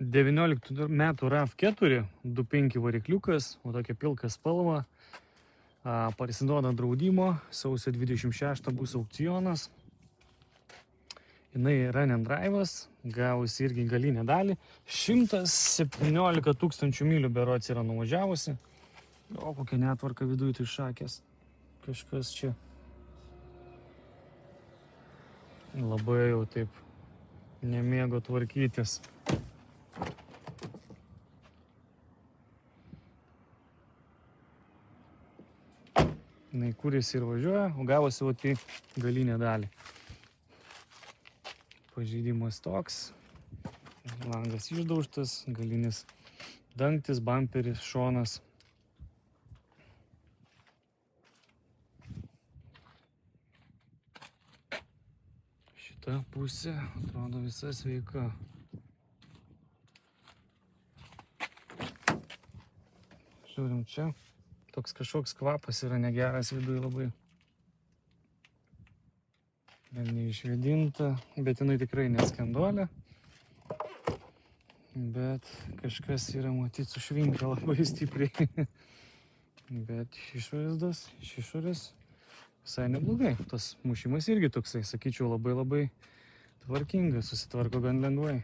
19 metų RAV4, 2.5 varikliukas, o tokia pilka spalva, parsiduoda draudimo, sausio 26 bus aukcionas. Jinai run and drive'as, gavusi irgi galinę dalį, 117 tūkstančių mylių berods yra nuvažiavusi. O kokia netvarka viduje tai šakės, kažkas čia labai jau taip nemėgo tvarkytis. Jinai kūrėsi ir važiuoja, o gavosi vat į galinę dalį. Pažeidimas toks, langas išdaužtas, galinis dangtis, bamperis, šonas. Šita pusė atrodo visa sveika. Žiūrim čia. Toks kažkoks kvapas yra negeras viduje labai. Ir neišvėdinta, bet jinai tikrai neskanduolė. Bet kažkas yra matyti sušvinkę labai stipriai. Bet iš išorės visai neblogai. Tas mušimas irgi toksai, sakyčiau, labai tvarkingas, susitvarko gan lengvai.